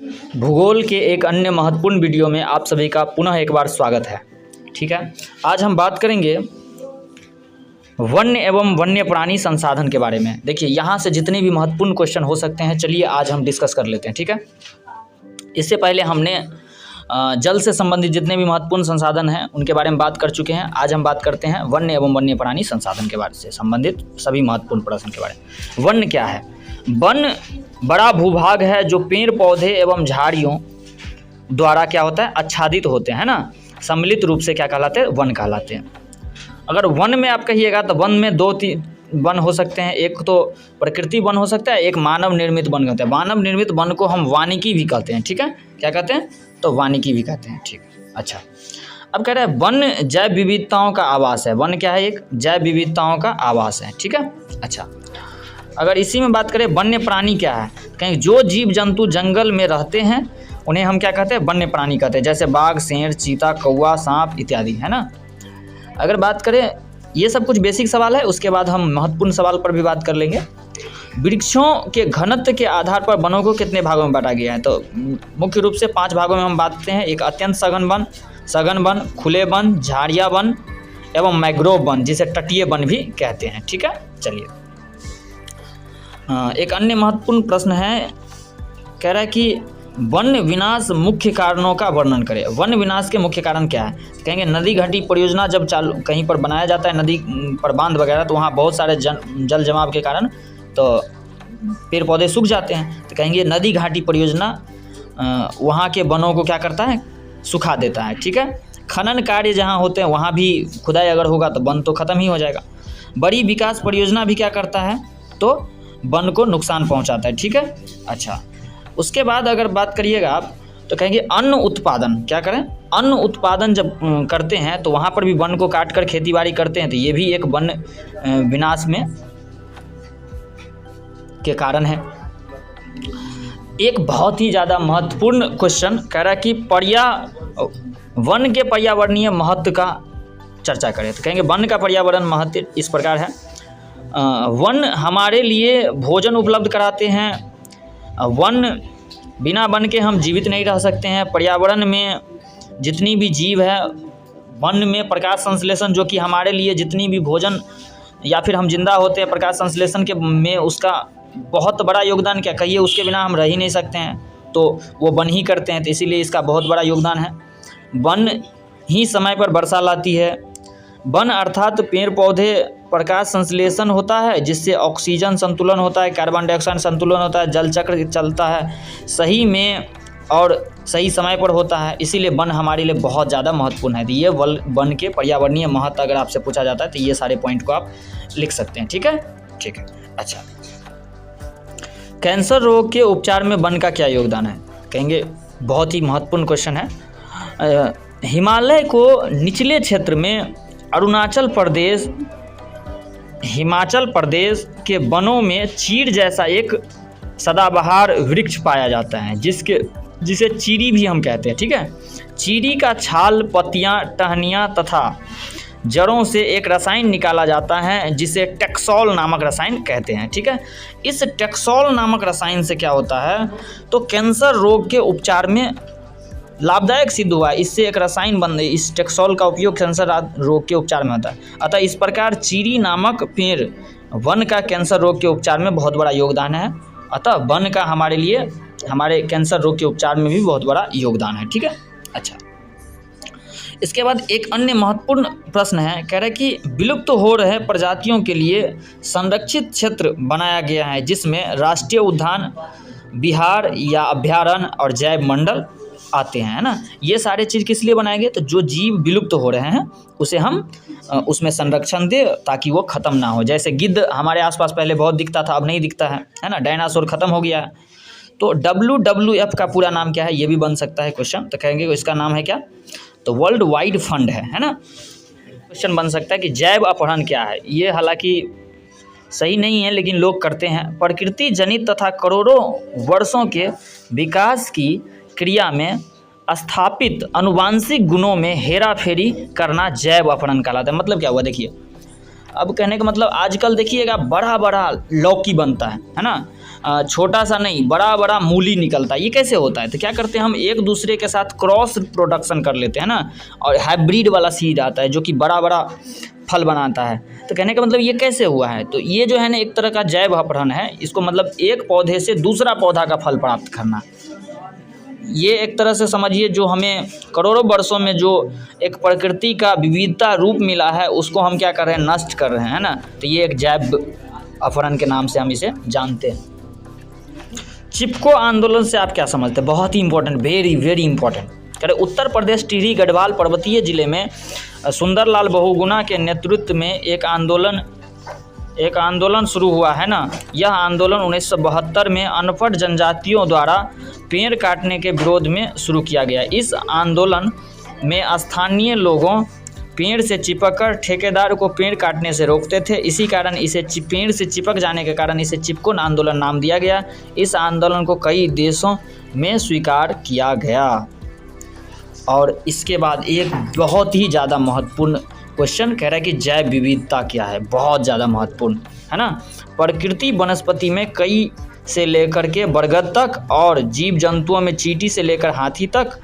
भूगोल के एक अन्य महत्वपूर्ण वीडियो में आप सभी का पुनः एक बार स्वागत है। ठीक है, आज हम बात करेंगे वन्य एवं वन्य प्राणी संसाधन के बारे में। देखिए, यहाँ से जितने भी महत्वपूर्ण क्वेश्चन हो सकते हैं, चलिए आज हम डिस्कस कर लेते हैं। ठीक है, इससे पहले हमने जल से संबंधित जितने भी महत्वपूर्ण संसाधन हैं उनके बारे में बात कर चुके हैं। आज हम बात करते हैं वन्य एवं वन्य प्राणी संसाधन के बारे से संबंधित सभी महत्वपूर्ण प्रश्न के बारे में। वन क्या है? वन बड़ा भूभाग है जो पेड़ पौधे एवं झाड़ियों द्वारा क्या होता है, आच्छादित होते हैं ना, सम्मिलित रूप से क्या कहलाते हैं, वन कहलाते हैं। अगर वन में आप कहिएगा तो वन में दो तीन वन हो सकते हैं। एक तो प्रकृति वन हो सकता है, एक मानव निर्मित वन कहते हैं। मानव निर्मित वन को हम वानिकी भी कहते हैं। ठीक है, क्या कहते हैं? तो वानिकी भी कहते हैं। ठीक है, अच्छा, अब कह रहे हैं वन जैव विविधताओं का आवास है। वन क्या है? एक जैव विविधताओं का आवास है। ठीक है, अच्छा, अगर इसी में बात करें वन्य प्राणी क्या है, कहीं जो जीव जंतु जंगल में रहते हैं उन्हें हम क्या कहते हैं, वन्य प्राणी कहते हैं। जैसे बाघ, शेर, चीता, कौवा, सांप इत्यादि, है ना। अगर बात करें, ये सब कुछ बेसिक सवाल है, उसके बाद हम महत्वपूर्ण सवाल पर भी बात कर लेंगे। वृक्षों के घनत्व के आधार पर वनों को कितने भागों में बांटा गया है? तो मुख्य रूप से 5 भागों में हम बांटते हैं। एक अत्यंत सघन वन, खुले वन, झाड़िया वन एवं मैंग्रोव वन, जिसे तटीय वन भी कहते हैं। ठीक है, चलिए, एक अन्य महत्वपूर्ण प्रश्न है, कह रहा है कि वन विनाश मुख्य कारणों का वर्णन करें। वन विनाश के मुख्य कारण क्या है? कहेंगे नदी घाटी परियोजना जब चालू कहीं पर बनाया जाता है, नदी पर बांध वगैरह, तो वहाँ बहुत सारे जल जमाव के कारण तो पेड़ पौधे सूख जाते हैं। तो कहेंगे नदी घाटी परियोजना वहाँ के वनों को क्या करता है, सुखा देता है। ठीक है, खनन कार्य जहाँ होते हैं वहाँ भी खुदाई अगर होगा तो वन तो ख़त्म ही हो जाएगा। बड़ी विकास परियोजना भी क्या करता है, तो वन को नुकसान पहुँचाता है। ठीक है, अच्छा, उसके बाद अगर बात करिएगा आप तो कहेंगे अन्न उत्पादन क्या करें, अन्न उत्पादन जब करते हैं तो वहाँ पर भी वन को काट कर खेती बाड़ी करते हैं, तो ये भी एक वन विनाश में के कारण है। एक बहुत ही ज़्यादा महत्वपूर्ण क्वेश्चन कह रहा है कि वन के पर्यावरणीय महत्व का चर्चा करें। तो कहेंगे वन का पर्यावरण महत्व इस प्रकार है, वन हमारे लिए भोजन उपलब्ध कराते हैं। वन बिना वन के हम जीवित नहीं रह सकते हैं। पर्यावरण में जितनी भी जीव है, वन में प्रकाश संश्लेषण, जो कि हमारे लिए जितनी भी भोजन या फिर हम जिंदा होते हैं, प्रकाश संश्लेषण के में उसका बहुत बड़ा योगदान क्या कहिए, उसके बिना हम रह ही नहीं सकते हैं, तो वो वन ही करते हैं। तो इसीलिए इसका बहुत बड़ा योगदान है। वन ही समय पर वर्षा लाती है। वन अर्थात पेड़ पौधे प्रकाश संश्लेषण होता है, जिससे ऑक्सीजन संतुलन होता है, कार्बन डाइऑक्साइड संतुलन होता है, जल चक्र चलता है सही में और सही समय पर होता है। इसीलिए वन हमारे लिए बहुत ज़्यादा महत्वपूर्ण है। तो ये वन के पर्यावरणीय महत्व अगर आपसे पूछा जाता है तो ये सारे पॉइंट को आप लिख सकते हैं। ठीक है, ठीक है, अच्छा, कैंसर रोग के उपचार में वन का क्या योगदान है? कहेंगे बहुत ही महत्वपूर्ण क्वेश्चन है। हिमालय को निचले क्षेत्र में हिमाचल प्रदेश के वनों में चीड़ जैसा एक सदाबहार वृक्ष पाया जाता है, जिसे चीरी भी हम कहते हैं। ठीक है, चीरी का छाल, पत्तियां, टहनियां तथा जड़ों से एक रसायन निकाला जाता है, जिसे टेक्सोल नामक रसायन कहते हैं। ठीक है, इस टेक्सोल नामक रसायन से क्या होता है, तो कैंसर रोग के उपचार में लाभदायक सिद्ध हुआ है। इससे एक रसायन बन, इस टेक्सोल का उपयोग कैंसर रोग के उपचार में होता है। अतः इस प्रकार चीरी नामक पेड़ वन का कैंसर रोग के उपचार में बहुत बड़ा योगदान है। अतः वन का हमारे लिए हमारे कैंसर रोग के उपचार में भी बहुत बड़ा योगदान है। ठीक है, अच्छा, इसके बाद एक अन्य महत्वपूर्ण प्रश्न है, कह रहा है कि विलुप्त हो रहे प्रजातियों के लिए संरक्षित क्षेत्र बनाया गया है, जिसमें राष्ट्रीय उद्यान, बिहार या अभ्यारण्य और जैव मंडल आते हैं, है ना। ये सारे चीज़ किस लिए बनाए गए, तो जो जीव विलुप्त हो रहे हैं उसे हम उसमें संरक्षण दे ताकि वो ख़त्म ना हो। जैसे गिद्ध हमारे आसपास पहले बहुत दिखता था, अब नहीं दिखता है ना। डायनासोर ख़त्म हो गया है। तो WWF का पूरा नाम क्या है, ये भी बन सकता है क्वेश्चन। तो कहेंगे इसका नाम है क्या, तो वर्ल्ड वाइड फंड है ना। क्वेश्चन बन सकता है कि जैव अपहरण क्या है। ये हालांकि सही नहीं है, लेकिन लोग करते हैं। प्रकृति जनित तथा करोड़ों वर्षों के विकास की क्रिया में स्थापित अनुवांशिक गुणों में हेरा फेरी करना जैव अपहरण कहलाता है। मतलब क्या हुआ, देखिए, अब कहने का मतलब आजकल देखिएगा बड़ा बड़ा लौकी बनता है ना, छोटा सा नहीं, बड़ा बड़ा मूली निकलता है। ये कैसे होता है? तो क्या करते हैं हम, एक दूसरे के साथ क्रॉस प्रोडक्शन कर लेते हैं ना, और हाइब्रिड वाला सीड आता है जो कि बड़ा बड़ा फल बनाता है। तो कहने का मतलब ये कैसे हुआ है? तो ये जो है ना एक तरह का जैव अपहरण है। इसको मतलब एक पौधे से दूसरा पौधा का फल प्राप्त करना। ये एक तरह से समझिए जो हमें करोड़ों वर्षों में जो एक प्रकृति का विविधता रूप मिला है उसको हम क्या कर रहे हैं, नष्ट कर रहे हैं, है ना। तो ये एक जैव अपहरण के नाम से हम इसे जानते हैं। चिपको आंदोलन से आप क्या समझते हैं? बहुत ही इंपॉर्टेंट, वेरी वेरी इंपॉर्टेंट। कह रहे उत्तर प्रदेश टिहरी गढ़वाल पर्वतीय जिले में सुंदरलाल बहुगुणा के नेतृत्व में एक आंदोलन शुरू हुआ है ना। यह आंदोलन 1972 में अनपढ़ जनजातियों द्वारा पेड़ काटने के विरोध में शुरू किया गया। इस आंदोलन में स्थानीय लोगों पेड़ से चिपककर ठेकेदार को पेड़ काटने से रोकते थे। इसी कारण इसे पेड़ से चिपक जाने के कारण इसे चिपको आंदोलन नाम दिया गया। इस आंदोलन को कई देशों में स्वीकार किया गया। और इसके बाद एक बहुत ही ज़्यादा महत्वपूर्ण क्वेश्चन कह रहा है कि जैव विविधता क्या है? बहुत ज़्यादा महत्वपूर्ण है ना। प्रकृति वनस्पति में कई से लेकर के बरगद तक और जीव जंतुओं में चींटी से लेकर हाथी तक,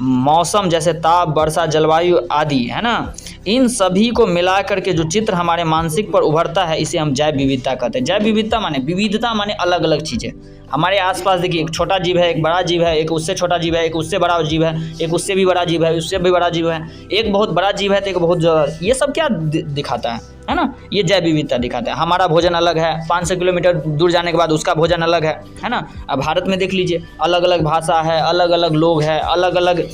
मौसम जैसे ताप, वर्षा, जलवायु आदि, है ना, इन सभी को मिला करके जो चित्र हमारे मानसिक पर उभरता है इसे हम जैव विविधता कहते हैं। जैव विविधता माने अलग अलग चीज़ें। हमारे आसपास देखिए, एक छोटा जीव है, एक बड़ा जीव है, एक उससे छोटा जीव है, एक उससे बड़ा जीव है, एक उससे भी बड़ा जीव है, उससे भी बड़ा जीव है, एक बहुत बड़ा जीव है तो एक बहुत, ये सब क्या दिखाता है ना, ये जैव विविधता दिखाता है। हमारा भोजन अलग है, 500 किलोमीटर दूर जाने के बाद उसका भोजन अलग है ना। अब भारत में देख लीजिए, अलग अलग भाषा है, अलग अलग लोग हैं, अलग अलग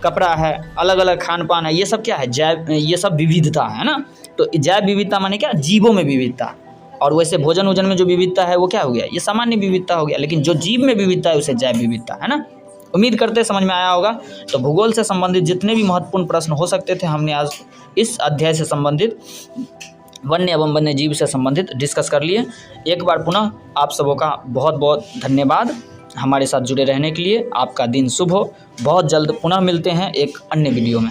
कपड़ा है, अलग अलग खान पान है। ये सब क्या है? जैव, ये सब विविधता है ना। तो जैव विविधता माने क्या? जीवों में विविधता। और वैसे भोजन वोजन में जो विविधता है वो क्या हो गया? ये सामान्य विविधता हो गया। लेकिन जो जीव में विविधता है उसे जैव विविधता, है ना। उम्मीद करते हैं समझ में आया होगा। तो भूगोल से संबंधित जितने भी महत्वपूर्ण प्रश्न हो सकते थे हमने आज इस अध्याय से संबंधित, वन्य एवं वन्य जीव से संबंधित डिस्कस कर लिए। एक बार पुनः आप सबों का बहुत बहुत धन्यवाद हमारे साथ जुड़े रहने के लिए। आपका दिन शुभ हो। बहुत जल्द पुनः मिलते हैं एक अन्य वीडियो में।